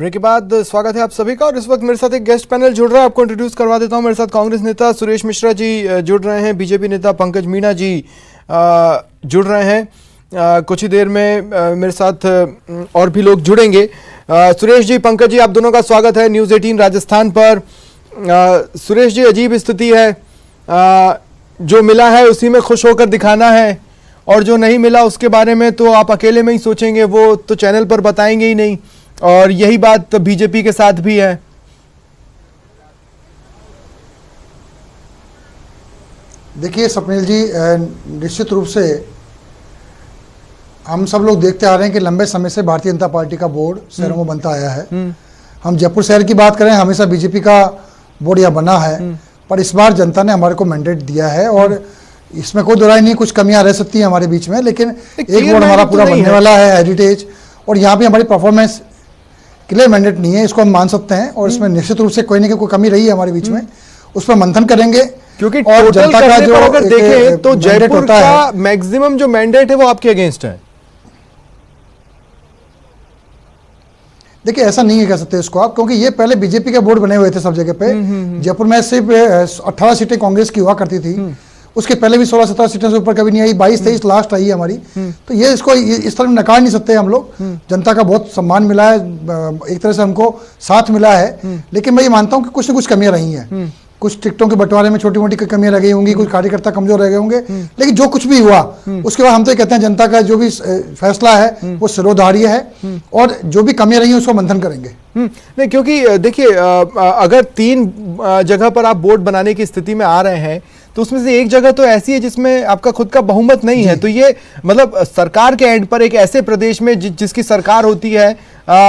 Break के बाद स्वागत है आप सभी का। और इस वक्त मेरे साथ एक गेस्ट पैनल जुड़ रहा है, आपको इंट्रोड्यूस करवा देता हूं। मेरे साथ कांग्रेस नेता सुरेश मिश्रा जी जुड़ रहे हैं, बीजेपी नेता पंकज मीणा जी जुड़ रहे हैं। कुछ ही देर में मेरे साथ और भी लोग जुड़ेंगे। सुरेश जी, पंकज जी, आप दोनों का स्वागत है न्यूज़ 18 राजस्थान पर। सुरेश जी, अजीब स्थिति है, जो मिला है उसी में खुश होकर दिखाना है और जो नहीं मिला उसके बारे में तो आप अकेले में ही सोचेंगे, वो तो चैनल पर बताएंगे ही नहीं। और यही बात बीजेपी के साथ भी है। देखिए स्वप्निल जी, निश्चित रूप से हम सब लोग देखते आ रहे हैं कि लंबे समय से भारतीय जनता पार्टी का बोर्ड शहरों में बनता आया है। हम जयपुर शहर की बात करें, हमेशा बीजेपी का बोर्ड यहाँ बना है, पर इस बार जनता ने हमारे को मैंडेट दिया है और इसमें कोई दोराई नहीं, कुछ कमियां रह सकती हैं हमारे बीच में, लेकिन एक बोर्ड हमारा पूरा बनने वाला है, हेरिटेज। और यहाँ पे हमारी परफॉर्मेंस क्लियर मैंडेट नहीं है, इसको हम मान सकते हैं। और इसमें निश्चित रूप से कोई ना कोई कमी रही है हमारे बीच में, उस पर मंथन करेंगे। क्योंकि और जनता का जो अगर देखें तो जयपुर का मैक्सिमम जो मैंडेट है वो आपके अगेंस्ट है। देखिए ऐसा नहीं है कह सकते इसको आप, क्योंकि ये पहले बीजेपी के बोर्ड बने हुए थे सब जगह पे। जयपुर में सिर्फ 18 सीटें कांग्रेस की हुआ करती थी, उसके पहले भी 16-17 सीटें से ऊपर कभी नहीं आई, 22-23 लास्ट आई है हमारी। तो ये इसको इस तरह नकार नहीं सकते हम लोग। जनता का बहुत सम्मान मिला है, एक तरह से हमको साथ मिला है, लेकिन मैं ये मानता हूँ कि कुछ न कुछ कमियां रही हैं। कुछ टिकटों के बंटवारे में छोटी मोटी कमियां रह गई होंगी, कुछ कार्यकर्ता कमजोर रह गए होंगे, लेकिन जो कुछ भी हुआ उसके बाद हम तो ये कहते हैं जनता का जो भी फैसला है वो सिरोधार्य है और जो भी कमियां रही हैं उसको मंथन करेंगे। नहीं, क्योंकि देखिए अगर 3 जगह पर आप बोर्ड बनाने की स्थिति में आ रहे हैं तो उसमें से एक जगह तो ऐसी है जिसमें आपका खुद का बहुमत नहीं है। तो ये मतलब सरकार के एंड पर एक ऐसे प्रदेश में जिसकी सरकार होती है,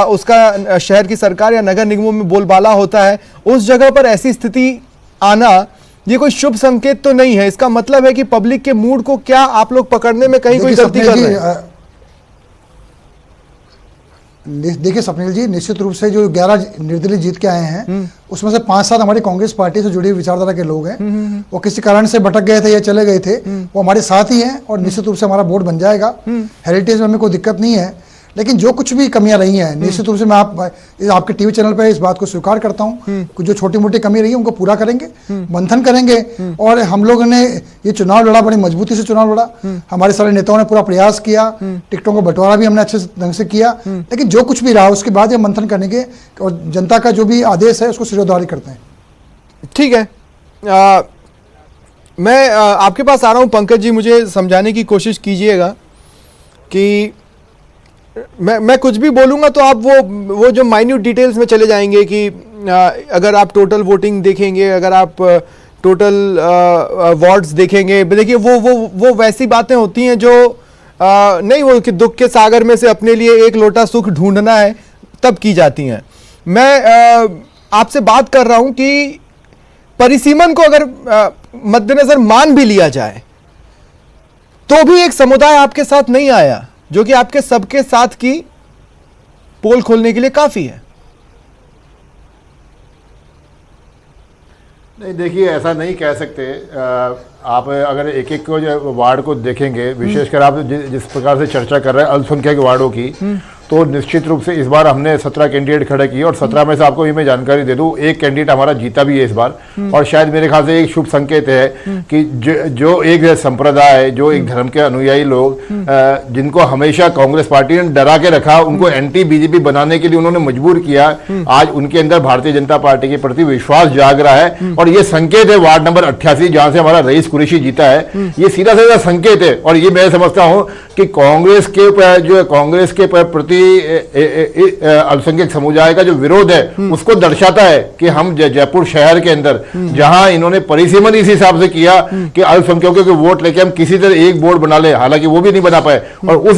उसका शहर की सरकार या नगर निगमों में बोलबाला होता है, उस जगह पर ऐसी स्थिति आना ये कोई शुभ संकेत तो नहीं है। इसका मतलब है कि पब्लिक के मूड को क्या आप लोग पकड़ने में कहीं कोई गलती कर रहे हैं। देखिए स्वप्निल जी, निश्चित रूप से जो 11 निर्दलीय जीत के आए हैं उसमें से 5-7 हमारी कांग्रेस पार्टी से जुड़ी विचारधारा के लोग हैं। वो किसी कारण से भटक गए थे या चले गए थे, वो हमारे साथ ही हैं और निश्चित रूप से हमारा बोर्ड बन जाएगा। हेरिटेज में हमें कोई दिक्कत नहीं है, लेकिन जो कुछ भी कमियां रही हैं निश्चित रूप से मैं आपके टीवी चैनल पर इस बात को स्वीकार करता हूं। कुछ जो छोटी मोटी कमी रही है उनको पूरा करेंगे, मंथन करेंगे। और हम लोगों ने ये चुनाव लड़ा, बड़ी मजबूती से चुनाव लड़ा, हमारे सारे नेताओं ने पूरा प्रयास किया, टिकटों का बंटवारा भी हमने अच्छे ढंग से किया। लेकिन जो कुछ भी रहा उसके बाद ये मंथन करेंगे और जनता का जो भी आदेश है उसको सिरोधार्य करते हैं। ठीक है, मैं आपके पास आ रहा हूं पंकज जी, मुझे समझाने की कोशिश कीजिएगा कि मैं कुछ भी बोलूंगा तो आप वो जो माइन्यूट डिटेल्स में चले जाएंगे कि अगर आप टोटल वोटिंग देखेंगे, अगर आप टोटल वार्ड्स देखेंगे, देखिए वो वैसी बातें होती हैं जो नहीं, वो कि दुख के सागर में से अपने लिए एक लोटा सुख ढूंढना है तब की जाती हैं। मैं आपसे बात कर रहा हूं कि परिसीमन को अगर मद्देनजर मान भी लिया जाए तो भी एक समुदाय आपके साथ नहीं आया जो कि आपके सबके साथ की पोल खोलने के लिए काफी है। नहीं, देखिए ऐसा नहीं कह सकते। आप अगर एक एक को वार्ड को देखेंगे, विशेषकर आप जिस प्रकार से चर्चा कर रहे हैं अल्पसंख्यक वार्डों की, तो निश्चित रूप से इस बार हमने 17 कैंडिडेट खड़े किए और 17 में से आपको ये मैं जानकारी दे दूं, एक कैंडिडेट हमारा जीता भी है इस बार। और शायद मेरे ख्याल से एक शुभ संकेत है कि जो एक संप्रदाय, जो एक धर्म के अनुयायी लोग जिनको हमेशा कांग्रेस पार्टी ने डरा के रखा, उनको एंटी बीजेपी बनाने के लिए उन्होंने मजबूर किया, आज उनके अंदर भारतीय जनता पार्टी के प्रति विश्वास जाग रहा है। और ये संकेत है वार्ड नंबर 88 जहां से हमारा रईस कुरैशी जीता है, ये सीधा सीधा संकेत है। और ये मैं समझता हूं कि कांग्रेस के प्रति अल्पसंख्यक समुदाय का जो विरोध है उसको दर्शाता है कि हम जयपुर शहर के अंदर जहां इन्होंने परिसीमन इस हिसाब से किया कि अल्पसंख्यकों के वोट लेके हम किसी तरह एक बोर्ड बना ले, हालांकि वो भी नहीं बना पाए, और उस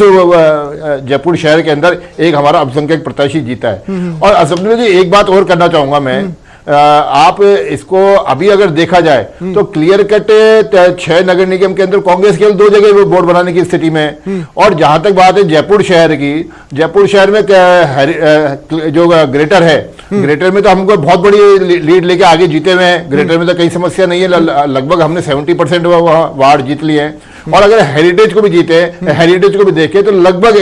जयपुर शहर के अंदर एक हमारा अल्पसंख्यक प्रत्याशी जीता है। और असल में एक बात और करना चाहूंगा मैं, आप इसको अभी अगर देखा जाए तो क्लियर कट 6 नगर निगम के अंदर कांग्रेस केवल 2 जगह बोर्ड बनाने की स्थिति में। और जहां तक बात है जयपुर शहर की, जयपुर शहर में जो ग्रेटर है, ग्रेटर में तो हमको बहुत बड़ी लीड लेके आगे जीते हुए हैं। ग्रेटर में तो कई समस्या नहीं है, लगभग हमने 70% वार्ड जीत लिए हैं। और अगर हेरिटेज को भी जीते, हेरिटेज को भी देखे तो लगभग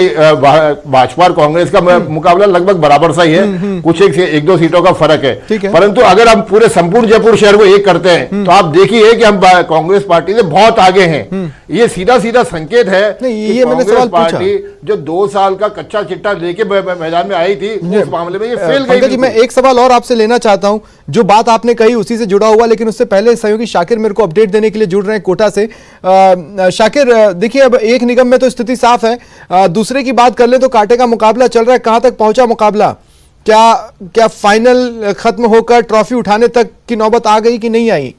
भाजपा और कांग्रेस का मुकाबला लगभग बराबर सा ही है, कुछ एक दो सीटों का फर्क है। परंतु अगर हम पूरे संपूर्ण जयपुर शहर को एक करते हैं तो आप देखिए कि हम कांग्रेस पार्टी से बहुत आगे हैं। ये सीधा सीधा संकेत है कि कांग्रेस पार्टी जो 2 साल का कच्चा चिट्टा लेके मैदान में आई थी, उस मामले में ये फेल गई। जी, मैं एक सवाल और आपसे लेना चाहता हूं, जो बात आपने कही उसी से जुड़ा हुआ, लेकिन उससे पहले सहयोगी शाकिर मेरे को अपडेट देने के लिए जुड़ रहे हैं कोटा से। शाकिर, देखिए अब एक निगम में तो स्थिति साफ है, दूसरे की बात कर ले तो कांटे का मुकाबला चल रहा है। कहां तक पहुंचा मुकाबला? क्या फाइनल खत्म होकर ट्रॉफी उठाने तक की नौबत आ गई कि नहीं आई?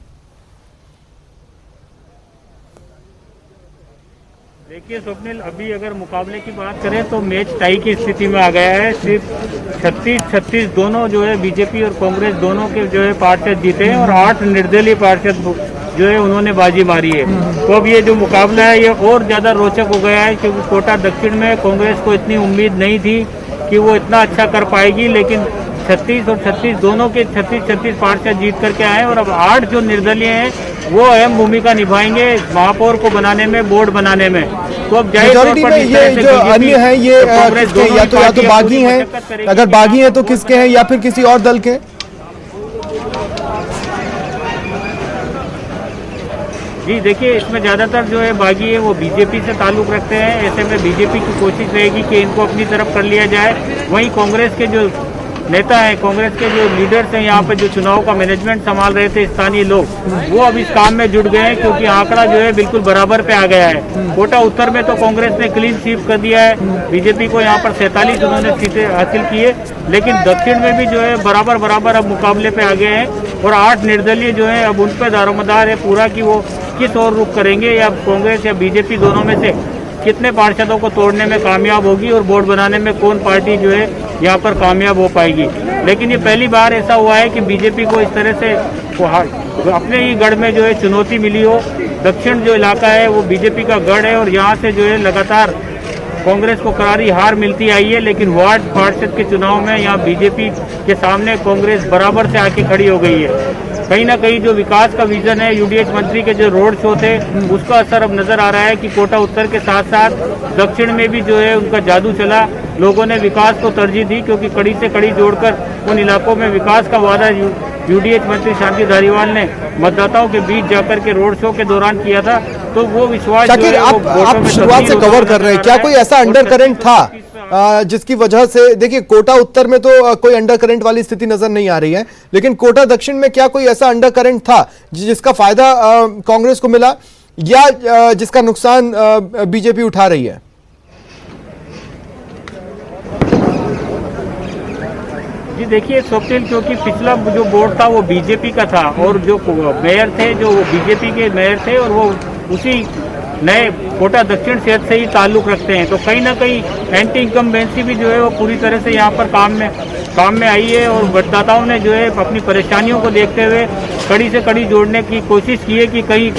देखिए स्वप्निल, अभी अगर मुकाबले की बात करें तो मैच टाई की स्थिति में आ गया है। सिर्फ 36-36 दोनों जो है बीजेपी और कांग्रेस दोनों के जो है पार्षद जीते हैं और 8 निर्दलीय पार्षद जो है उन्होंने बाजी मारी है। तो अब ये जो मुकाबला है ये और ज्यादा रोचक हो गया है, क्योंकि कोटा दक्षिण में कांग्रेस को इतनी उम्मीद नहीं थी कि वो इतना अच्छा कर पाएगी, लेकिन 36 और 36 दोनों के 36 पार्षद जीत करके आए और अब 8 जो निर्दलीय हैं वो अहम भूमिका निभाएंगे महापौर को बनाने में, बोर्ड बनाने में। तो अब जाहिर तौर पर ये जो अन्य है ये या तो बागी हैं, अगर बागी हैं तो किसके हैं या फिर किसी और दल के? जी देखिए, इसमें ज्यादातर जो है बागी है वो बीजेपी से ताल्लुक रखते हैं। ऐसे में बीजेपी की कोशिश रहेगी कि इनको अपनी तरफ कर लिया जाए। वहीं कांग्रेस के जो नेता हैं, कांग्रेस के जो लीडर्स हैं, यहाँ पे जो चुनाव का मैनेजमेंट संभाल रहे थे स्थानीय लोग, वो अब इस काम में जुट गए हैं, क्योंकि आंकड़ा जो है बिल्कुल बराबर पे आ गया है। कोटा उत्तर में तो कांग्रेस ने क्लीन स्वीप कर दिया है, बीजेपी को यहाँ पर 47 उन्होंने सीटें हासिल की है, लेकिन दक्षिण में भी जो है बराबर अब मुकाबले पे आ गए हैं और 8 निर्दलीय जो है अब उन पर दारोमदार है पूरा कि वो किस ओर रुख करेंगे, या कांग्रेस या बीजेपी दोनों में से कितने पार्षदों को तोड़ने में कामयाब होगी और बोर्ड बनाने में कौन पार्टी जो है यहाँ पर कामयाब हो पाएगी। लेकिन ये पहली बार ऐसा हुआ है कि बीजेपी को इस तरह से अपने ही गढ़ में जो है चुनौती मिली हो। दक्षिण जो इलाका है वो बीजेपी का गढ़ है और यहाँ से जो है लगातार कांग्रेस को करारी हार मिलती आई है, लेकिन वार्ड पार्षद के चुनाव में यहाँ बीजेपी के सामने कांग्रेस बराबर से आके खड़ी हो गई है। कहीं ना कहीं जो विकास का विजन है, यूडीएच मंत्री के जो रोड शो थे उसका असर अब नजर आ रहा है कि कोटा उत्तर के साथ साथ दक्षिण में भी जो है उनका जादू चला। लोगों ने विकास को तरजीह दी, क्योंकि कड़ी से कड़ी जोड़कर उन इलाकों में विकास का वादा यूडीएच मंत्री शांति धारीवाल ने मतदाताओं के बीच जाकर के रोड शो के दौरान किया था। तो वो विश्वास शाकिर, आप शुरुआत से कवर कर रहे हैं, क्या कोई ऐसा अंडर करंट था जिसकी वजह से, देखिए कोटा उत्तर में तो कोई अंडर करंट वाली स्थिति नजर नहीं आ रही है, लेकिन कोटा दक्षिण में क्या कोई ऐसा अंडर करंट था जिसका फायदा कांग्रेस को मिला या जिसका नुकसान बीजेपी उठा रही है? जी देखिए स्वप्निल, क्योंकि पिछला जो बोर्ड था वो बीजेपी का था और जो मेयर थे जो बीजेपी के मेयर थे और वो उसी नए कोटा दक्षिण क्षेत्र से ही ताल्लुक रखते हैं। तो कहीं ना कहीं एंटी इनकम्बेंसी भी जो है वो पूरी तरह से यहाँ पर काम में आई है और मतदाताओं ने जो है अपनी परेशानियों को देखते हुए कड़ी से कड़ी जोड़ने की कोशिश की है कि कहीं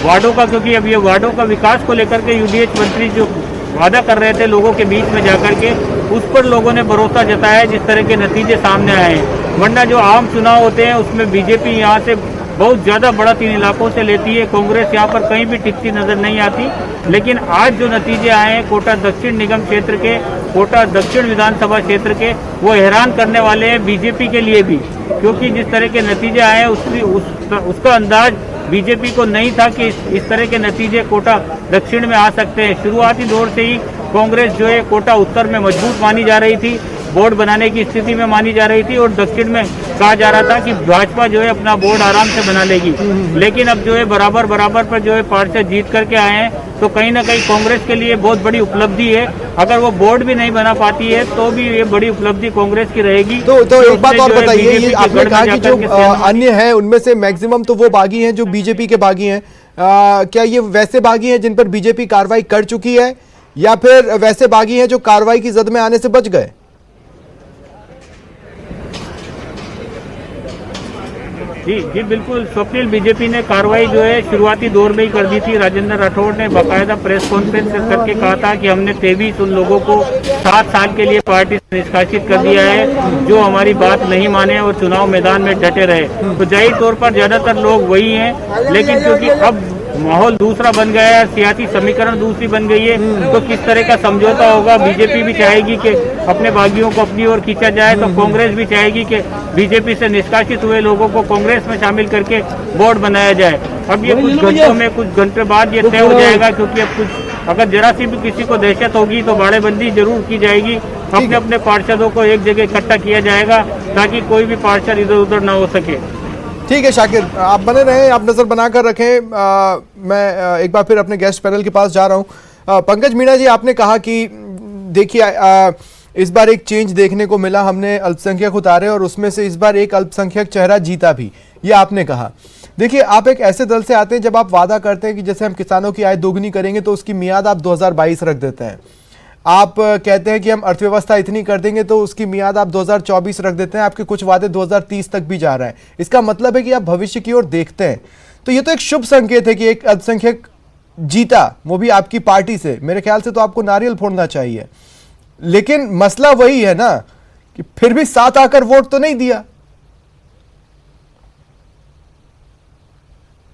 वार्डों का, क्योंकि अब ये वार्डों का विकास को लेकर के यूडीएच मंत्री जो वादा कर रहे थे लोगों के बीच में जाकर के, उस पर लोगों ने भरोसा जताया जिस तरह के नतीजे सामने आए हैं। वरना जो आम चुनाव होते हैं उसमें बीजेपी यहाँ से बहुत ज्यादा बढ़त इन इलाकों से लेती है, कांग्रेस यहाँ पर कहीं भी टिकती नजर नहीं आती। लेकिन आज जो नतीजे आए हैं कोटा दक्षिण निगम क्षेत्र के, कोटा दक्षिण विधानसभा क्षेत्र के, वो हैरान करने वाले हैं बीजेपी के लिए भी, क्योंकि जिस तरह के नतीजे आए हैं उसका अंदाज बीजेपी को नहीं था कि इस तरह के नतीजे कोटा दक्षिण में आ सकते हैं। शुरुआती दौर से ही कांग्रेस जो है कोटा उत्तर में मजबूत मानी जा रही थी, बोर्ड बनाने की स्थिति में मानी जा रही थी और दक्षिण में कहा जा रहा था कि भाजपा जो है अपना बोर्ड आराम से बना लेगी। लेकिन अब जो है बराबर पर जो है पार्षद जीत करके आए हैं, तो कहीं ना कहीं कांग्रेस के लिए बहुत बड़ी उपलब्धि है। अगर वो बोर्ड भी नहीं बना पाती है तो भी ये बड़ी उपलब्धि कांग्रेस की रहेगी। तो एक बात और बताइए, ये आपने कहा कि जो अन्य है उनमें से मैक्सिमम तो वो बागी हैं जो बीजेपी के बागी हैं, क्या ये वैसे बागी हैं जिन पर बीजेपी कार्रवाई कर चुकी है या फिर वैसे बागी हैं जो कार्रवाई की जद में आने से बच गए? जी बिल्कुल स्वप्निल, बीजेपी ने कार्रवाई जो है शुरुआती दौर में ही कर दी थी। राजेंद्र राठौड़ ने बाकायदा प्रेस कॉन्फ्रेंस करके कहा था कि हमने 23 उन लोगों को 7 साल के लिए पार्टी से निष्कासित कर दिया है जो हमारी बात नहीं माने और चुनाव मैदान में डटे रहे। तो जाहिर तौर पर ज्यादातर लोग वही हैं, लेकिन क्योंकि अब माहौल दूसरा बन गया है, सियासी समीकरण दूसरी बन गई है, तो किस तरह का समझौता होगा। बीजेपी भी चाहेगी कि अपने बागियों को अपनी ओर खींचा जाए, तो कांग्रेस भी चाहेगी कि बीजेपी से निष्कासित हुए लोगों को कांग्रेस में शामिल करके बोर्ड बनाया जाए। अब ये कुछ घंटों में, कुछ घंटे बाद ये तय हो जाएगा, क्योंकि अब कुछ अगर जरा सी भी किसी को दहशत होगी तो बाड़ेबंदी जरूर की जाएगी। अपने अपने पार्षदों को एक जगह इकट्ठा किया जाएगा ताकि कोई भी पार्षद इधर उधर ना हो सके। ठीक है शाकिर, आप बने रहें, आप नज़र बनाकर रखें। मैं एक बार फिर अपने गेस्ट पैनल के पास जा रहा हूं। पंकज मीणा जी, आपने कहा कि देखिए इस बार एक चेंज देखने को मिला, हमने अल्पसंख्यक उतारे और उसमें से इस बार एक अल्पसंख्यक चेहरा जीता भी, ये आपने कहा। देखिए, आप एक ऐसे दल से आते हैं जब आप वादा करते हैं कि जैसे हम किसानों की आय दोगुनी करेंगे तो उसकी मियाद आप 2022 रख देते हैं। आप कहते हैं कि हम अर्थव्यवस्था इतनी कर देंगे तो उसकी मियाद आप 2024 रख देते हैं। आपके कुछ वादे 2030 तक भी जा रहे हैं। इसका मतलब है कि आप भविष्य की ओर देखते हैं। तो ये तो एक शुभ संकेत है कि एक अल्पसंख्यक जीता, वो भी आपकी पार्टी से। मेरे ख्याल से तो आपको नारियल फोड़ना चाहिए। लेकिन मसला वही है ना कि फिर भी साथ आकर वोट तो नहीं दिया।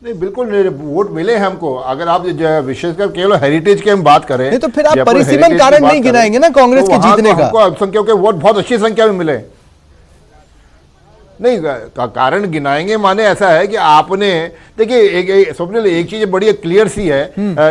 नहीं, बिल्कुल वोट मिले हैं हमको। अगर आप विशेषकर केवल हेरिटेज की हम बात करें, नहीं तो फिर आप परिसीमन कारण नहीं गिनाएंगे ना कांग्रेस के जीतने का। हमको अल्पसंख्यकों के वोट बहुत अच्छी संख्या में मिले। नहीं, कारण गिनाएंगे माने ऐसा है कि आपने देखिए स्वप्निल, एक चीज बड़ी क्लियर सी है,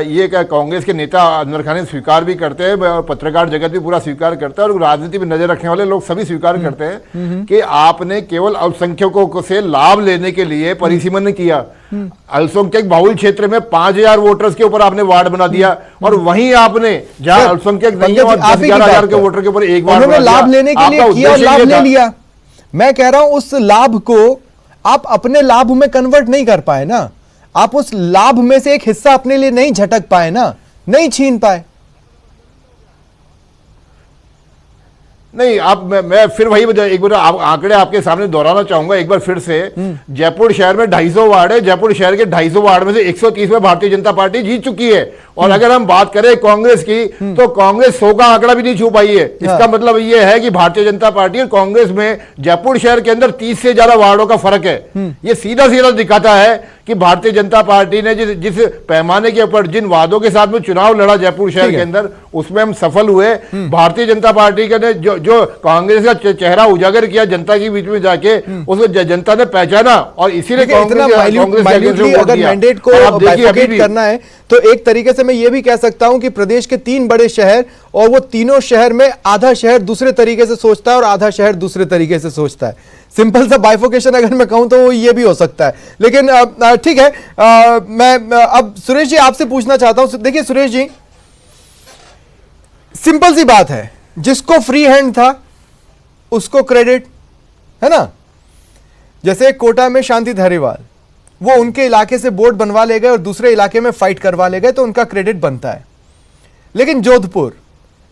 ये कांग्रेस के नेता अनवर खान स्वीकार भी करते हैं और पत्रकार जगत भी पूरा स्वीकार करता है और राजनीति में नजर रखने वाले लोग सभी स्वीकार करते हैं कि आपने केवल अल्पसंख्यकों से लाभ लेने के लिए परिसीमन किया। अल्पसंख्यक बाहुल क्षेत्र में 5000 वोटर्स के ऊपर आपने वार्ड बना दिया और वहीं आपने जहां अल्पसंख्यक नहीं है और 10-11,000 के वोटर के ऊपर एक वार्ड लाभ लेने के लिए किया और लाभ ले लिया। मैं कह रहा हूं उस लाभ को आप अपने लाभ में कन्वर्ट नहीं कर पाए ना। आप उस लाभ में से एक हिस्सा अपने लिए नहीं झटक पाए ना, नहीं छीन पाए। नहीं, आप मैं फिर वही एक बार आंकड़े आपके सामने दोहराना चाहूंगा एक बार फिर से। जयपुर शहर में 250 वार्ड है। जयपुर शहर के 250 वार्ड में से 130 में भारतीय जनता पार्टी जीत चुकी है। और अगर हम बात करें कांग्रेस की तो कांग्रेस 100 का आंकड़ा भी नहीं छू पाई है। इसका मतलब यह है कि भारतीय जनता पार्टी और कांग्रेस में जयपुर शहर के अंदर 30 से ज्यादा वार्डों का फर्क है। ये सीधा सीधा दिखाता है कि भारतीय जनता पार्टी ने जिस पैमाने के ऊपर जिन वादों के साथ में चुनाव लड़ा जयपुर शहर के अंदर, उसमें हम सफल हुए। भारतीय जनता पार्टी ने जो कांग्रेस का चेहरा उजागर किया जनता के बीच में जाके, उसको जनता ने पहचाना और इसीलिए कांग्रेस अगर मैंडेट को बाइफरकेट करना है तो एक तरीके से मैं ये भी कह सकता हूं कि प्रदेश के 3 बड़े शहर और वो तीनों शहर में आधा शहर दूसरे तरीके से सोचता है और आधा शहर दूसरे तरीके से सोचता है। सिंपल सा बाइफोकेशन अगर मैं कहूं तो वो ये भी हो सकता है। लेकिन ठीक है, मैं अब सुरेश जी आपसे पूछना चाहता हूं। देखिए सुरेश जी, सिंपल सी बात है, जिसको फ्री हैंड था उसको क्रेडिट है ना। जैसे कोटा में शांति धारीवाल, वो उनके इलाके से बोर्ड बनवा ले गए और दूसरे इलाके में फाइट करवा ले गए तो उनका क्रेडिट बनता है। लेकिन जोधपुर,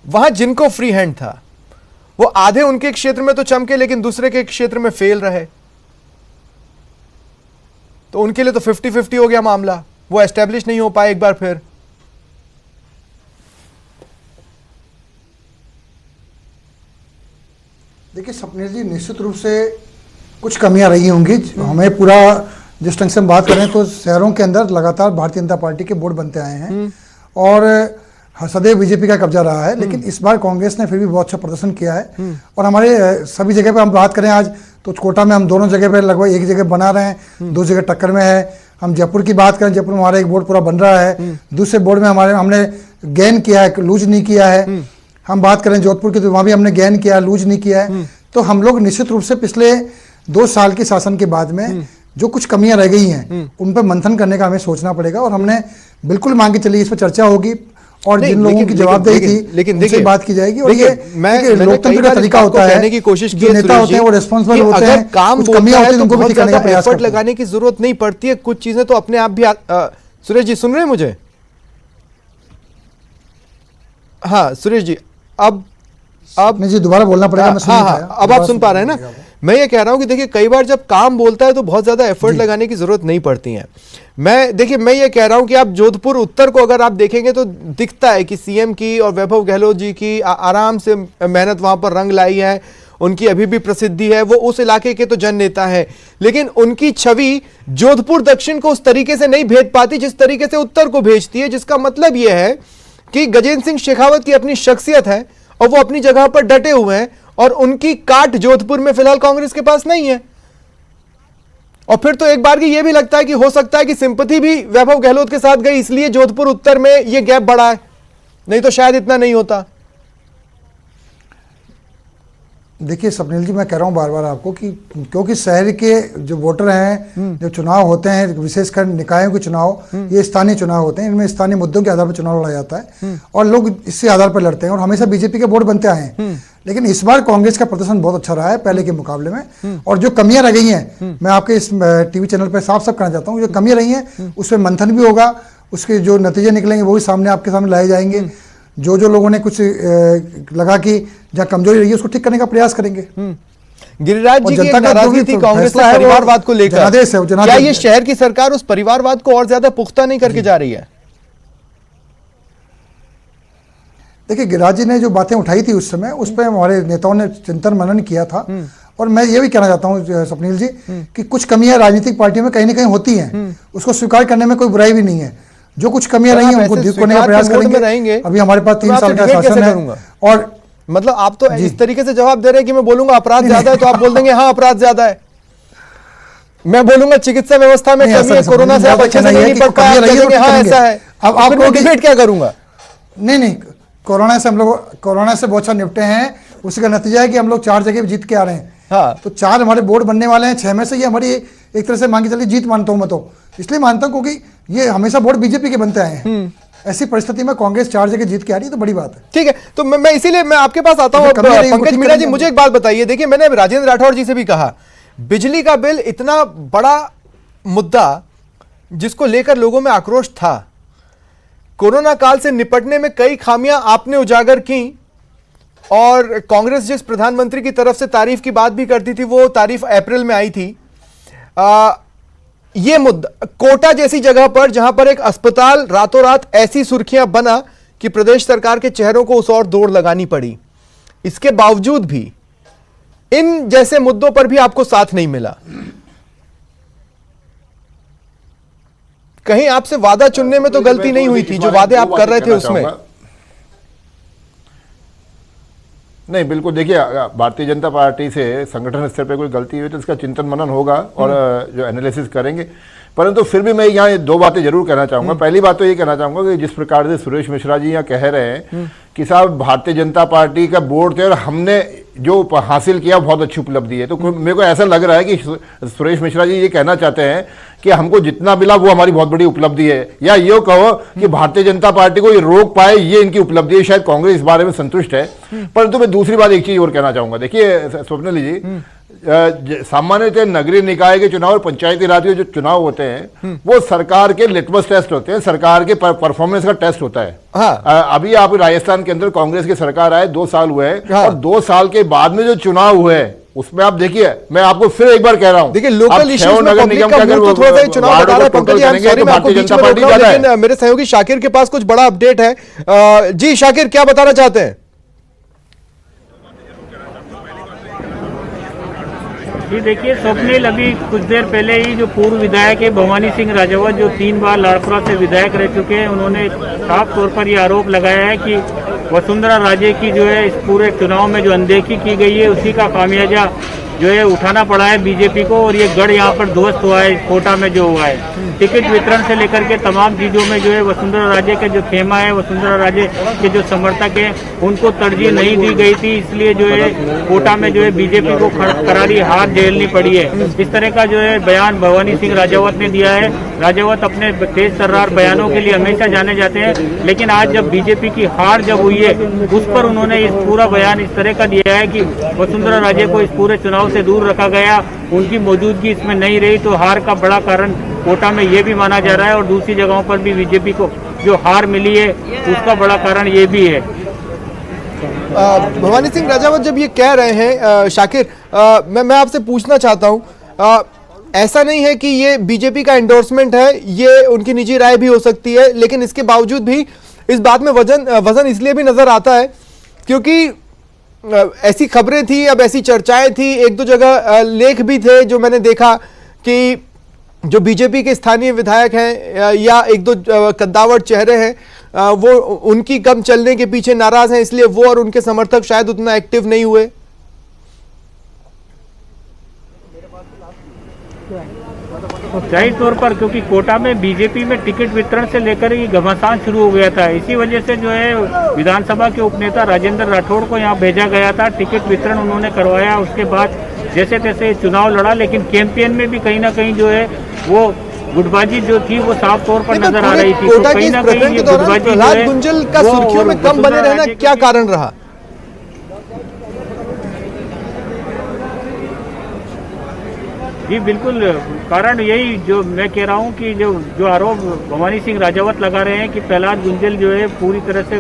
वहां जिनको फ्री हैंड था वो आधे उनके क्षेत्र में तो चमके लेकिन दूसरे के क्षेत्र में फेल रहे, तो उनके लिए तो 50-50 हो गया मामला। वो एस्टेब्लिश नहीं हो पाए एक बार फिर। देखिए स्वप्निल जी, निश्चित रूप से कुछ कमियां रही होंगी। हमें पूरा जिस ढंग से हम बात करें तो शहरों के अंदर लगातार भारतीय जनता पार्टी के बोर्ड बनते आए हैं और सदैव बीजेपी का कब्जा रहा है। लेकिन इस बार कांग्रेस ने फिर भी बहुत अच्छा प्रदर्शन किया है और हमारे सभी जगह पे हम बात करें आज तो कोटा में हम दोनों जगह पे लगभग एक जगह बना रहे हैं, 2 जगह टक्कर में है। हम जयपुर की बात करें, जयपुर में हमारा एक बोर्ड पूरा बन रहा है, दूसरे बोर्ड में हमने गेन किया है, लूज नहीं किया है। हम बात करें जोधपुर की तो वहां भी हमने गेन किया है, लूज नहीं किया है। तो हम लोग निश्चित रूप से पिछले 2 साल के शासन के बाद में जो कुछ कमियां रह गई हैं उन पर मंथन करने का हमें सोचना पड़ेगा और हमने बिल्कुल मांग के चली, इस पर चर्चा होगी और जिन लोगों की जवाबदेही थी लेकिन उनसे बात की जाएगी। और ये मैं लोकतंत्र का तरीका होता है, कहने की कोशिश की, नेता होते हैं वो रिस्पांसिबल होते हैं, काम कुछ कमियां होती हैं उनको भी ठीक करने का प्रयास एफर्ट लगाने की जरूरत नहीं पड़ती है। कुछ चीजें तो अपने आप भी सुरेश जी सुन रहे हैं मुझे? हाँ सुरेश जी, अब जी दोबारा बोलना पड़ेगा। हाँ, अब आप सुन पा रहे हैं ना। मैं ये कह रहा हूं कि देखिए कई बार जब काम बोलता है तो बहुत ज्यादा एफर्ट लगाने की जरूरत नहीं पड़ती है। मैं ये कह रहा हूं कि आप जोधपुर उत्तर को अगर आप देखेंगे तो दिखता है कि सीएम की और वैभव गहलोत जी की आराम से मेहनत वहां पर रंग लाई है उनकी अभी भी प्रसिद्धि है, वो उस इलाके के तो जन नेता है, लेकिन उनकी छवि जोधपुर दक्षिण को उस तरीके से नहीं भेज पाती जिस तरीके से उत्तर को भेजती है, जिसका मतलब यह है कि गजेंद्र सिंह शेखावत की अपनी शख्सियत है और वो अपनी जगह पर डटे हुए हैं और उनकी काट जोधपुर में फिलहाल कांग्रेस के पास नहीं है। और फिर तो एक बार की यह भी लगता है कि हो सकता है कि सिंपैथी भी वैभव गहलोत के साथ गई, इसलिए जोधपुर उत्तर में यह गैप बढ़ा है, नहीं तो शायद इतना नहीं होता। देखिए स्वप्निल जी, मैं कह रहा हूं बार बार आपको कि क्योंकि शहर के जो वोटर हैं, जो चुनाव होते हैं विशेषकर निकायों के चुनाव, ये स्थानीय चुनाव होते हैं, इनमें स्थानीय मुद्दों के आधार पर चुनाव लड़ा जाता है और लोग इसी आधार पर लड़ते हैं और हमेशा बीजेपी के वोट बनते आए हैं। लेकिन इस बार कांग्रेस का प्रदर्शन बहुत अच्छा रहा है पहले के मुकाबले में, और जो कमियां रह गई हैं, मैं आपके इस टीवी चैनल पर साफ साफ कहना चाहता हूँ, जो कमियां रही हैं उसमें मंथन भी होगा, उसके जो नतीजे निकलेंगे वो भी सामने आपके सामने लाए जाएंगे। जो लोगों ने कुछ लगा कि जहाँ कमजोरी रही है उसको ठीक करने का प्रयास करेंगे। गिरिराज जी की एक नाराजगी थी कांग्रेस से परिवारवाद को लेकर, क्या ये शहर की सरकार उस परिवारवाद को और ज्यादा पुख्ता नहीं करके जा रही है? देखिए गिरिराज जी ने जो बातें उठाई थी उस समय, उस पर हमारे नेताओं ने चिंतन मनन किया था, और मैं ये भी कहना चाहता हूँ स्वप्निल जी कि कुछ कमियां राजनीतिक पार्टियों में कहीं ना कहीं होती हैं, उसको स्वीकार करने में कोई बुराई भी नहीं है। जो कुछ कमियां रही हैं उनको दूर करने का प्रयास करेंगे। अभी हमारे पास 3 साल का शासन है, और मतलब आप तो इस तरीके से जवाब दे रहे हैं कि मैं बोलूंगा अपराध ज्यादा है तो आप बोल देंगे हाँ अपराध ज्यादा है। मैं बोलूंगा चिकित्सा व्यवस्था में कमी है, कोरोना से आप अच्छे से नहीं निपट पाए, आप कहेंगे हाँ ऐसा है। अब आप लोग डिबेट क्या करूंगा? नहीं, कोरोना से हम लोग कोरोना से बहुत अच्छा निपटे हैं, उसी का नतीजा है कि हम लोग 4 जगह जीत के आ रहे हैं। हाँ, तो 4 हमारे बोर्ड बनने वाले हैं, 6 में से ये हमारी एक तरह से मांगी चली जीत मानता हूं मैं, तो इसलिए मानता हूं क्योंकि ये हमेशा बोर्ड बीजेपी के बनते आए हैं। ऐसी परिस्थिति में कांग्रेस 4 जगह जीत के आ रही है तो बड़ी बात है। ठीक है, तो मैं इसीलिए मैं आपके पास आता हूं। पंकज मीणा जी, मुझे एक बात बताइए, देखिए मैंने राजेंद्र राठौड़ जी से भी कहा, बिजली का बिल इतना बड़ा मुद्दा जिसको लेकर लोगों में आक्रोश था, कोरोना काल से निपटने में कई खामियां आपने उजागर की, और कांग्रेस जिस प्रधानमंत्री की तरफ से तारीफ की बात भी करती थी वो तारीफ अप्रैल में आई थी। ये मुद्दा कोटा जैसी जगह पर जहां पर एक अस्पताल रातों रात ऐसी सुर्खियां बना कि प्रदेश सरकार के चेहरों को उस और दौड़ लगानी पड़ी, इसके बावजूद भी इन जैसे मुद्दों पर भी आपको साथ नहीं मिला। कहीं आपसे वादा चुनने में तो गलती नहीं हुई थी, जो वादे आप कर रहे थे उसमें? नहीं, बिल्कुल। देखिए, भारतीय जनता पार्टी से संगठन स्तर पे कोई गलती हुई तो इसका चिंतन मनन होगा और जो एनालिसिस करेंगे, परंतु फिर भी मैं यहाँ 2 बातें जरूर कहना चाहूँगा। पहली बात तो ये कहना चाहूँगा कि जिस प्रकार से सुरेश मिश्रा जी यहाँ कह रहे हैं कि साहब भारतीय जनता पार्टी का बोर्ड थे और हमने जो हासिल किया बहुत अच्छी उपलब्धि है, तो मेरे को ऐसा लग रहा है कि सुरेश मिश्रा जी ये कहना चाहते हैं कि हमको जितना मिला वो हमारी बहुत बड़ी उपलब्धि है, या ये कहो कि भारतीय जनता पार्टी को ये रोक पाए ये इनकी उपलब्धि है। शायद कांग्रेस इस बारे में संतुष्ट है। परंतु मैं दूसरी बात एक चीज और कहना चाहूंगा। देखिए स्वप्निल जी, सामान्यतः नगरीय निकाय के चुनाव और पंचायती राज के जो चुनाव होते हैं वो सरकार के लिटमस टेस्ट होते हैं, सरकार के परफॉर्मेंस का टेस्ट होता है। हाँ। अभी आप राजस्थान के अंदर कांग्रेस की सरकार आए 2 साल हुए हैं। हाँ। और 2 साल के बाद में जो चुनाव हुए उसमें आप देखिए, मैं आपको फिर एक बार कह रहा हूं, देखिए लोकल इश्यूज में पब्लिक का मूड तो थोड़ा सा चुनाव बता रहा है। पंकज जी, मैं आपको बीच में रोक रहा हूं, लेकिन मेरे सहयोगी शाकिर के पास कुछ बड़ा अपडेट है। जी शाकिर, क्या बताना चाहते हैं? जी देखिए स्वप्निल, अभी कुछ देर पहले ही जो पूर्व विधायक है भवानी सिंह राजावत, जो 3 बार लाड़पुरा से विधायक रह चुके हैं, उन्होंने साफ तौर पर यह आरोप लगाया है कि वसुंधरा राजे की जो है इस पूरे चुनाव में जो अनदेखी की गई है उसी का खामियाजा जो है उठाना पड़ा है बीजेपी को, और ये गढ़ यहाँ पर ध्वस्त हुआ है कोटा में जो हुआ है। टिकट वितरण से लेकर के तमाम चीज़ों में जो है वसुंधरा राजे का जो खेमा है, वसुंधरा राजे के जो समर्थक हैं उनको तरजीह नहीं दी गई थी, इसलिए जो है कोटा में जो है बीजेपी को करारी हार झेलनी पड़ी है। इस तरह का जो है बयान भवानी सिंह राजावत ने दिया है। राजावत अपने तेज तर्रार बयानों के लिए हमेशा जाने जाते हैं, लेकिन आज जब बीजेपी की हार जब हुई है उस पर उन्होंने इस पूरा बयान इस तरह का दिया है कि वसुंधरा राजे को इस पूरे चुनाव से दूर रखा गया, उनकी मौजूदगी इसमें नहीं रही, तो हार का बड़ा कारण कोटा में ये भी माना जा रहा है, और दूसरी जगहों पर भी बीजेपी को जो हार मिली है उसका बड़ा कारण ये भी है। भवानी सिंह राजावत जब ये कह रहे हैं शाकिर, मैं आपसे पूछना चाहता हूं, ऐसा नहीं है कि ये बीजेपी का एंडोर्समेंट है, ये उनकी निजी राय भी हो सकती है, लेकिन इसके बावजूद भी इस बात में वजन इसलिए भी नजर आता है क्योंकि ऐसी खबरें थी, अब ऐसी चर्चाएं थी, एक दो जगह लेख भी थे जो मैंने देखा कि जो बीजेपी के स्थानीय विधायक हैं या एक दो कद्दावर चेहरे हैं वो उनकी कम चलने के पीछे नाराज हैं, इसलिए वो और उनके समर्थक शायद उतना एक्टिव नहीं हुए। जाहिर तौर पर क्योंकि कोटा में बीजेपी में टिकट वितरण से लेकर ही घमासान शुरू हो गया था, इसी वजह से जो है विधानसभा के उपनेता राजेंद्र राठौड़ को यहाँ भेजा गया था, टिकट वितरण उन्होंने करवाया, उसके बाद जैसे तैसे चुनाव लड़ा। लेकिन कैंपेन में भी कहीं ना कहीं जो है वो गुटबाजी जो थी वो साफ तौर पर नजर आ रही थी। तो कहीं ना कहीं ये गुटबाजी प्रहलाद गुंजल का सुर्खियों में कम बने रहना क्या कारण रहा? जी बिल्कुल, कारण यही जो मैं कह रहा हूँ कि जो आरोप भवानी सिंह राजावत लगा रहे हैं कि प्रहलाद गुंजल जो है पूरी तरह से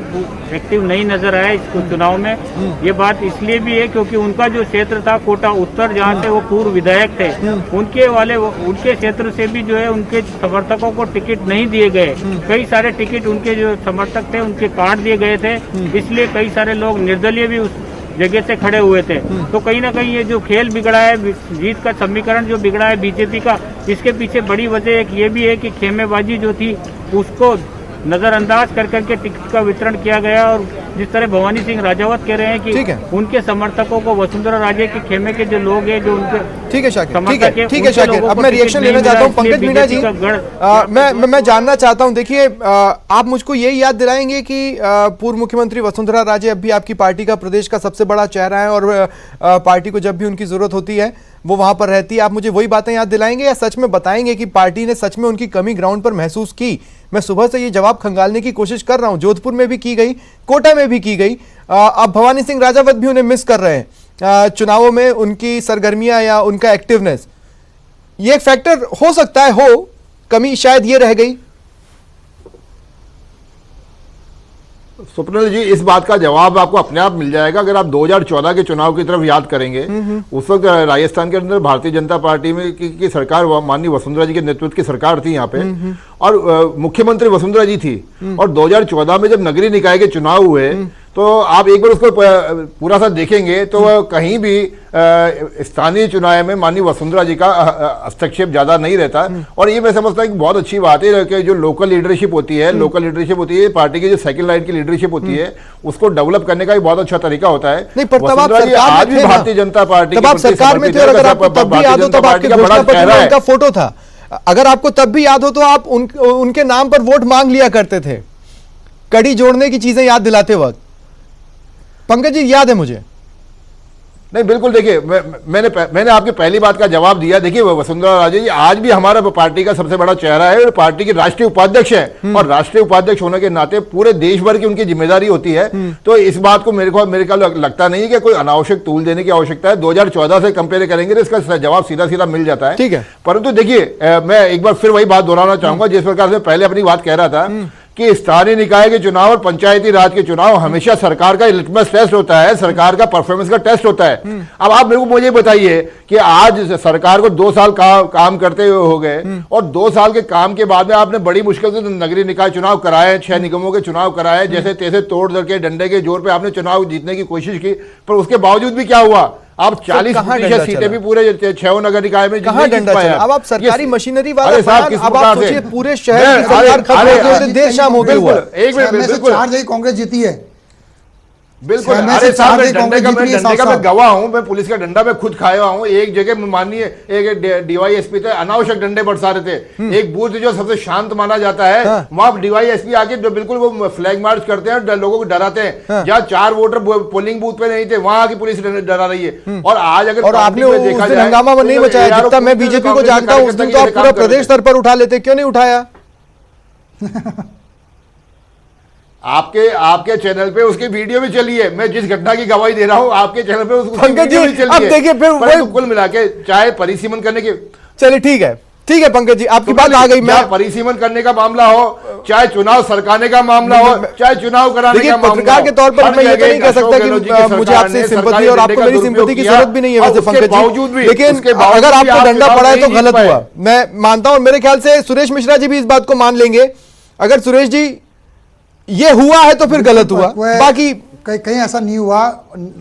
एक्टिव नहीं नजर आया इस चुनाव में। ये बात इसलिए भी है क्योंकि उनका जो क्षेत्र था कोटा उत्तर, जहाँ से वो पूर्व विधायक थे, उनके क्षेत्र से भी जो है उनके समर्थकों को टिकट नहीं दिए गए। कई सारे टिकट उनके जो समर्थक थे उनके काट दिए गए थे, इसलिए कई सारे लोग निर्दलीय भी उस जगह से खड़े हुए थे। तो कहीं ना कहीं ये जो खेल बिगड़ा है, जीत का समीकरण जो बिगड़ा है बीजेपी का, इसके पीछे बड़ी वजह एक ये भी है कि खेमेबाजी जो थी उसको नजरअंदाज कर करके टिकट का वितरण किया गया। और जिस तरह भवानी सिंह राजावत कह रहे हैं कि उनके समर्थकों को वसुंधरा राजे के खेमे के जो लोग हैं जो उनके ठीक है शाकिर, ठीक है शाकिर, अब मैं रिएक्शन लेना चाहता हूं। पंकज मीणा जी, मैं जानना चाहता हूं, देखिए आप मुझको यही याद दिलाएंगे कि पूर्व मुख्यमंत्री वसुंधरा राजे अब भी आपकी पार्टी का प्रदेश का सबसे बड़ा चेहरा है और पार्टी को जब भी उनकी जरूरत होती है वो वहां पर रहती है। आप मुझे वही बातें याद दिलाएंगे या सच में बताएंगे कि पार्टी ने सच में उनकी कमी ग्राउंड पर महसूस की? मैं सुबह से ये जवाब खंगालने की कोशिश कर रहा हूं, जोधपुर में भी की गई, कोटा में भी की गई, अब भवानी सिंह राजावत भी उन्हें मिस कर रहे हैं चुनावों में, उनकी सरगर्मियां या उनका एक्टिवनेस। ये एक फैक्टर हो सकता है, हो कमी शायद ये रह गई। स्वप्निल जी, इस बात का जवाब आपको अपने आप मिल जाएगा अगर आप 2014 के चुनाव की तरफ याद करेंगे। उस वक्त राजस्थान के अंदर भारतीय जनता पार्टी में की सरकार, माननीय वसुंधरा जी के नेतृत्व की सरकार थी यहाँ पे, और मुख्यमंत्री वसुंधरा जी थी। और 2014 में जब नगरीय निकाय के चुनाव हुए तो आप एक बार उसको पूरा सा देखेंगे तो कहीं भी स्थानीय चुनाव में माननीय वसुंधरा जी का हस्तक्षेप ज्यादा नहीं रहता। और ये मैं समझता हूँ कि बहुत अच्छी बात है कि जो लोकल लीडरशिप होती है, पार्टी की जो सेकंड लाइन की लीडरशिप होती है, उसको डेवलप करने का भी बहुत अच्छा तरीका होता है। नहीं, पर तब आप आज भी भारतीय जनता पार्टी सरकार में थे, अगर आपको तब भी याद हो तब आपके घोषणा पत्र में उनका फोटो था, अगर आपको तब भी याद हो तो आप उनके नाम पर वोट मांग लिया करते थे, कड़ी जोड़ने की चीजें याद दिलाते वक्त। पंकज जी याद है मुझे। नहीं बिल्कुल, देखिए मैंने आपकी पहली बात का जवाब दिया। देखिए वसुंधरा राजे जी आज भी हमारा पार्टी का सबसे बड़ा चेहरा है और पार्टी की राष्ट्रीय उपाध्यक्ष है, और राष्ट्रीय उपाध्यक्ष होने के नाते पूरे देश भर की उनकी जिम्मेदारी होती है। तो इस बात को मेरे को लगता नहीं कि कोई अनावश्यक तूल देने की आवश्यकता है। 2014 से कंपेयर करेंगे तो इसका जवाब सीधा सीधा मिल जाता है। ठीक है, परंतु देखिए मैं एक बार फिर वही बात दोहराना चाहूंगा जिस प्रकार से पहले अपनी बात कह रहा था कि स्थानीय निकाय के चुनाव और पंचायती राज के चुनाव हमेशा सरकार का लिटमस टेस्ट होता है, सरकार का परफॉर्मेंस का टेस्ट होता है। अब आप मेरे को मुझे बताइए कि आज सरकार को 2 साल काम करते हुए हो गए और 2 साल के काम के बाद में आपने बड़ी मुश्किल से नगरीय निकाय चुनाव कराए, 6 निगमों के चुनाव कराए, जैसे तैसे तोड़ दर के डंडे के जोर पे आपने चुनाव जीतने की कोशिश की, पर उसके बावजूद भी क्या हुआ? आप 40% सीटें भी पूरे 6 नगर निकाय में कहां डंडा चला? अब आप सरकारी मशीनरी वाला अब आप सोचिए पूरे शहर की सरकार खत्म हो गई, देर शाम हो गई। एक मिनट, बिल्कुल 4 जगह कांग्रेस जीती है। बिल्कुल, अरे साहब डंडे का मैं गवाह हूं, मैं पुलिस का डंडा मैं खुद खाया हूं। एक जगह माननीय एक डीवाईएसपी थे, अनावश्यक डंडे बरसा रहे थे। एक बूथ जो सबसे शांत माना जाता है वहां डीवाईएसपी आके बिल्कुल वो फ्लैग मार्च करते हैं, लोगों को डराते हैं। जहां 4 वोटर पोलिंग बूथ पे नहीं थे वहां की पुलिस डरा रही है। और आज अगर आपने देखा जाए हंगामा नहीं मचाया, जितना मैं बीजेपी को जानता हूं उस दिन तो आप पूरा प्रदेश स्तर पर उठा लेते, क्यों नहीं उठाया? आपके चैनल पे उसकी वीडियो भी चली है। मैं जिस घटना की गवाही दे रहा हूं आपके चैनल पे उसकी वीडियो भी चली है। अब देखिए फिर कुल मिला के चाहे परिसीमन करने के, चलिए ठीक है पंकज जी, आपकी बात आ गई। मैं परिसीमन करने का मामला हो, चाहे चुनाव सरकाने का मामला हो, चाहे चुनाव कराने का मामला हो, पत्रकार के तौर पर मैं ये तो नहीं कह सकता कि मुझे आपसे सिंपैथी और आपको मेरी सिंपैथी की जरूरत भी नहीं है वैसे पंकज जी, लेकिन अगर आपको डंडा पड़ा है तो गलत हुआ, मैं मानता हूं। मेरे ख्याल से सुरेश मिश्रा जी भी इस बात को मान लेंगे। अगर सुरेश जी ये हुआ है तो फिर गलत हुआ, बाकी कहीं ऐसा नहीं हुआ,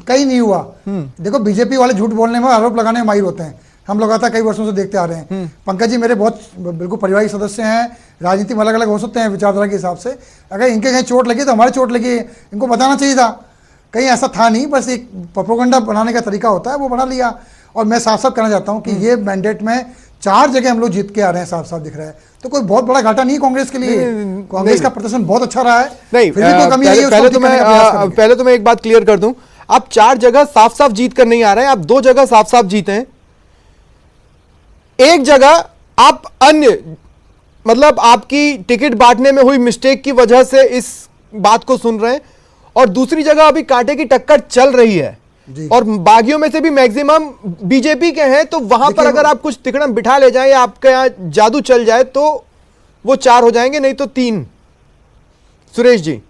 कहीं नहीं हुआ। देखो बीजेपी वाले झूठ बोलने में, आरोप लगाने में माहिर होते हैं, हम लगातार कई वर्षों से देखते आ रहे हैं। पंकज जी मेरे बहुत बिल्कुल पारिवारिक सदस्य हैं, राजनीति में अलग अलग हो सकते हैं विचारधारा के हिसाब से, अगर इनके कहीं चोट लगी तो हमारी चोट लगी, इनको बताना चाहिए था। कहीं ऐसा था नहीं, बस एक प्रोपेगेंडा बनाने का तरीका होता है, वो बना लिया। और मैं साफ साफ कहना चाहता हूँ कि ये मैंडेट में 4 जगह हम लोग जीत के आ रहे हैं, साफ साफ दिख रहा है, तो कोई बहुत बड़ा घाटा नहीं है कांग्रेस के लिए। कांग्रेस का प्रदर्शन बहुत अच्छा रहा है, नहीं, फिर भी कोई कमी नहीं है, पहले तो मैं एक बात क्लियर कर दूं, आप 4 जगह साफ साफ जीत कर नहीं आ रहे हैं, आप 2 जगह साफ साफ जीते हैं। एक जगह आप अन्य, मतलब आपकी टिकट बांटने में हुई मिस्टेक की वजह से इस बात को सुन रहे हैं, और दूसरी जगह अभी कांटे की टक्कर चल रही है, और बागियों में से भी मैक्सिमम बीजेपी के हैं, तो वहां पर अगर आप कुछ तिकड़म बिठा ले जाएं या आपके यहां जादू चल जाए तो वो 4 हो जाएंगे, नहीं तो 3। सुरेश जी।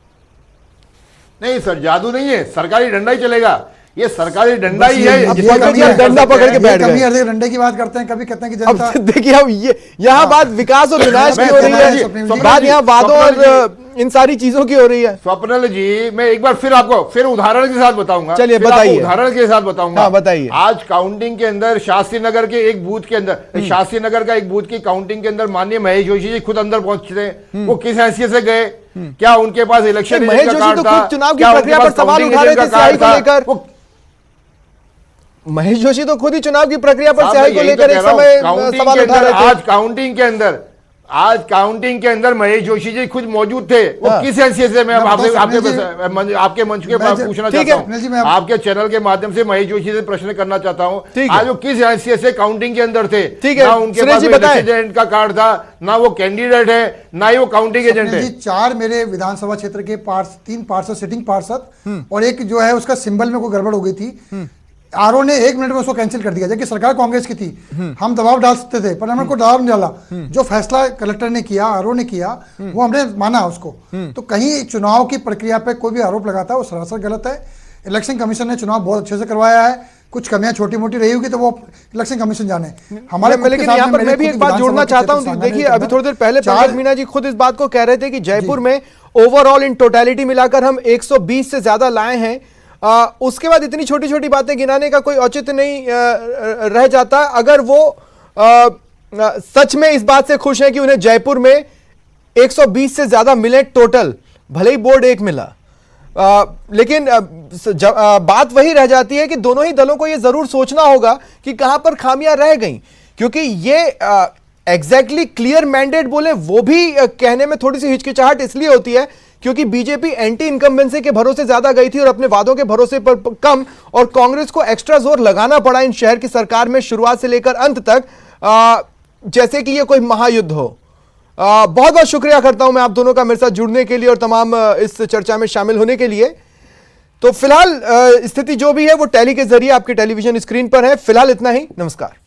नहीं सर, जादू नहीं है, सरकारी डंडा ही चलेगा, ये सरकारी डंडा ही है। डंडा पकड़ के बैठ गए, डंडे की बात करते हैं, कभी कहते हैं कि जनता। देखिए अब ये यहाँ बात विकास और विनाश की हो रही है, बात यहाँ वादों और इन सारी चीजों की हो रही है। स्वप्नल जी, मैं एक बार फिर आपको फिर उदाहरण के साथ बताऊंगा। चलिए बताइए, उदाहरण के साथ बताऊंगा। हाँ, बताइए। आज काउंटिंग के अंदर शास्त्री नगर के एक बूथ के अंदर, शास्त्री नगर का एक बूथ की काउंटिंग के अंदर माननीय महेश जोशी जी खुद अंदर पहुंचे, वो किस हैसियत से गए? क्या उनके पास इलेक्शन महेश जोशी तो खुद चुनाव की प्रक्रिया पर सवाल उठा रहे थे स्याही को लेकर। महेश जोशी तो खुद ही चुनाव की प्रक्रिया पर स्याही को लेकर एक समय सवाल उठा रहे थे। आज काउंटिंग के अंदर महेश जोशी जी खुद मौजूद थे, वो किस हैसियत से? मैं आपके मंच के पूछना चाहता हूँ, आपके चैनल के माध्यम से महेश जोशी से प्रश्न करना चाहता हूँ, आज वो किस हैसियत से काउंटिंग के अंदर थे? ना उनके पास प्रेसिडेंट का कार्ड था, ना वो कैंडिडेट है, ना ही वो काउंटिंग एजेंट है। 4 मेरे विधानसभा क्षेत्र के 3 पार्षद, सिटिंग पार्षद, और एक जो है उसका सिंबल में कोई गड़बड़ हो गई थी, आरओ ने 1 मिनट में उसको कैंसिल कर दिया, जबकि सरकार कांग्रेस की थी। हम दबाव डाल सकते थे, पर हमने को दबाव नहीं डाला। जो फैसला कलेक्टर ने किया, आरओ ने किया, वो हमने माना उसको। तो कहीं चुनाव की प्रक्रिया पे कोई भी आरोप लगाता है वो सरासर गलत है। इलेक्शन कमीशन ने चुनाव बहुत अच्छे से करवाया है, कुछ कमियां छोटी मोटी रही होगी तो वो इलेक्शन कमीशन जाने। हमारे लेकिन यहाँ पर मैं भी एक बात जोड़ना चाहता हूँ। देखिए अभी थोड़ी देर पहले पंकज मीणा जी खुद इस बात को कह रहे थे कि जयपुर में ओवरऑल इन टोटलिटी मिलाकर हम 120 से ज्यादा लाए हैं। उसके बाद इतनी छोटी छोटी बातें गिनाने का कोई औचित्य नहीं रह जाता। अगर वो सच में इस बात से खुश हैं कि उन्हें जयपुर में 120 से ज्यादा मिले टोटल, भले ही बोर्ड 1 मिला, लेकिन बात वही रह जाती है कि दोनों ही दलों को यह जरूर सोचना होगा कि कहां पर खामियां रह गई, क्योंकि ये एग्जैक्टली क्लियर मैंडेट बोले वो भी कहने में थोड़ी सी हिचकिचाहट इसलिए होती है क्योंकि बीजेपी एंटी इनकम्बेंसी के भरोसे ज्यादा गई थी और अपने वादों के भरोसे पर कम, और कांग्रेस को एक्स्ट्रा जोर लगाना पड़ा इन शहर की सरकार में शुरुआत से लेकर अंत तक, जैसे कि ये कोई महायुद्ध हो। बहुत बहुत शुक्रिया करता हूं मैं आप दोनों का मेरे साथ जुड़ने के लिए और तमाम इस चर्चा में शामिल होने के लिए। तो फिलहाल स्थिति जो भी है वो टेली के जरिए आपके टेलीविजन स्क्रीन पर है। फिलहाल इतना ही, नमस्कार।